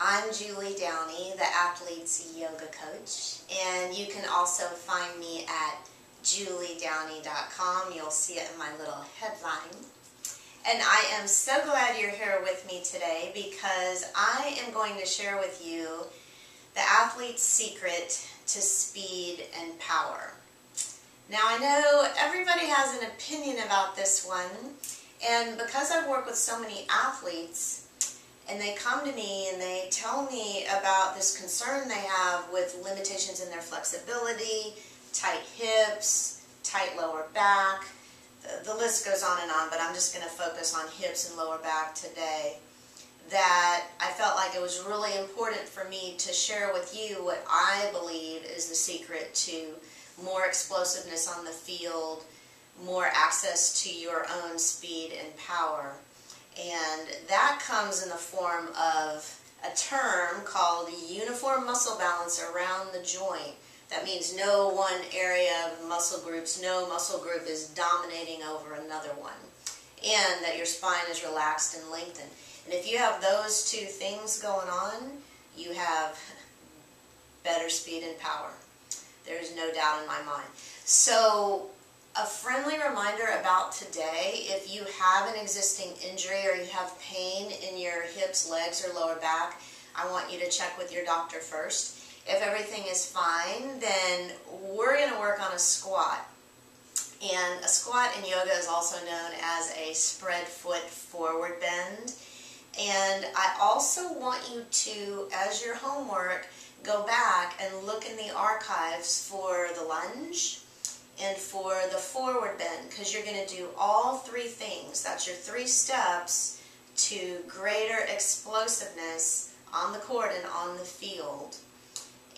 I'm Julie Downey, the Athletes Yoga Coach, and you can also find me at juliedowney.com. You'll see it in my little headline. And I am so glad you're here with me today because I am going to share with you the athlete's secret to speed and power. Now I know everybody has an opinion about this one, and because I've worked with so many athletes, and they come to me and they tell me about this concern they have with limitations in their flexibility, tight hips, tight lower back. The list goes on, but I'm just going to focus on hips and lower back today. That I felt like it was really important for me to share with you what I believe is the secret to more explosiveness on the field, more access to your own speed and power. And that comes in the form of a term called uniform muscle balance around the joint. That means no one area of muscle groups, no muscle group is dominating over another one. And that your spine is relaxed and lengthened. And if you have those two things going on, you have better speed and power. There's no doubt in my mind. So, a friendly reminder about today: if you have an existing injury or you have pain in your hips, legs, or lower back, I want you to check with your doctor first. If everything is fine, then we're going to work on a squat. And a squat in yoga is also known as a spread foot forward bend. And I also want you to, as your homework, go back and look in the archives for the lunge and for the forward bend, because you're going to do all three things. That's your 3 steps to greater explosiveness on the court and on the field.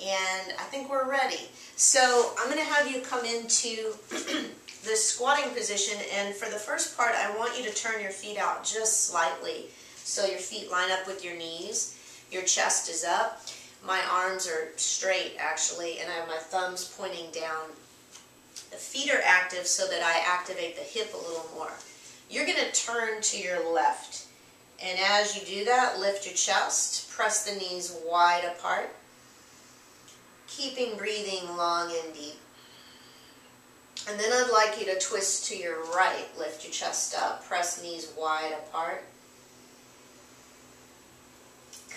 And I think we're ready. So I'm going to have you come into the squatting position, and for the first part I want you to turn your feet out just slightly so your feet line up with your knees. Your chest is up. My arms are straight actually, and I have my thumbs pointing down. The feet are active so that I activate the hip a little more. You're going to turn to your left. And as you do that, lift your chest, press the knees wide apart, keeping breathing long and deep. And then I'd like you to twist to your right. Lift your chest up, press knees wide apart.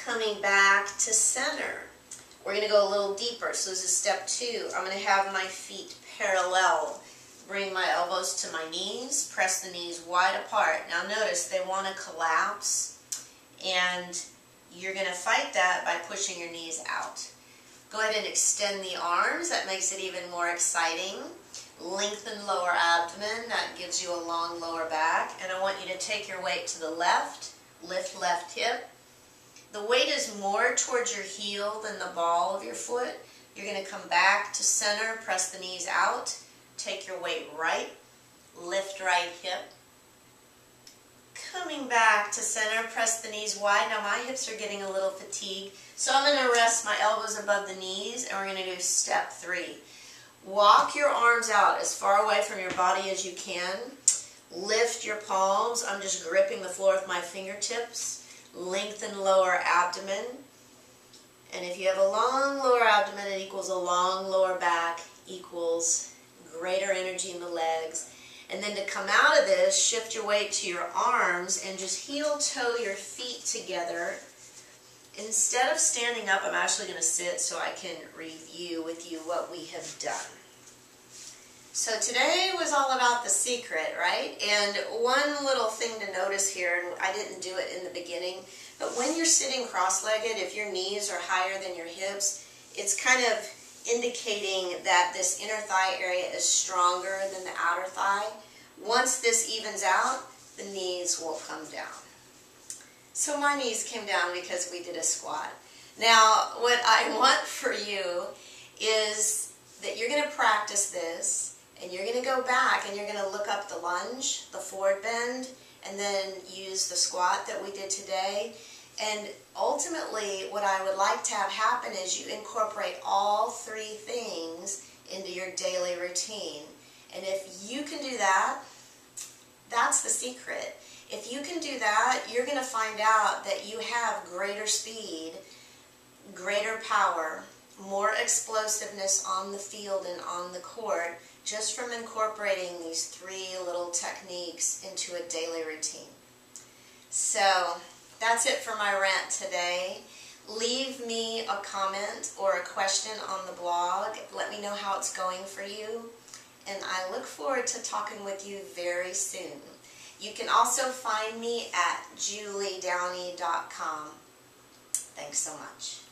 Coming back to center. We're going to go a little deeper. So this is step 2. I'm going to have my feet parallel. Bring my elbows to my knees. Press the knees wide apart. Now notice they want to collapse, and you're going to fight that by pushing your knees out. Go ahead and extend the arms. That makes it even more exciting. Lengthen lower abdomen. That gives you a long lower back. And I want you to take your weight to the left. Lift left hip. The weight is more towards your heel than the ball of your foot. You're going to come back to center, press the knees out, take your weight right, lift right hip. Coming back to center, press the knees wide. Now my hips are getting a little fatigued, so I'm going to rest my elbows above the knees, and we're going to do step 3. Walk your arms out as far away from your body as you can. Lift your palms. I'm just gripping the floor with my fingertips. Lengthen lower abdomen. And if you have a long lower abdomen, it equals a long lower back, equals greater energy in the legs. And then to come out of this, shift your weight to your arms and just heel-toe your feet together. Instead of standing up, I'm actually going to sit so I can review with you what we have done. So today was all about the secret, right? And one little thing to notice here, and I didn't do it in the beginning, but when you're sitting cross-legged, if your knees are higher than your hips, it's kind of indicating that this inner thigh area is stronger than the outer thigh. Once this evens out, the knees will come down. So my knees came down because we did a squat. Now, what I want for you is that you're going to practice this, and you're going to go back and you're going to look up the lunge, the forward bend, and then use the squat that we did today. And ultimately, what I would like to have happen is you incorporate all 3 things into your daily routine. And if you can do that, that's the secret. If you can do that, you're going to find out that you have greater speed, greater power, more explosiveness on the field and on the court just from incorporating these 3 little techniques into a daily routine. So that's it for my rant today. Leave me a comment or a question on the blog. Let me know how it's going for you. And I look forward to talking with you very soon. You can also find me at juliedowney.com. Thanks so much.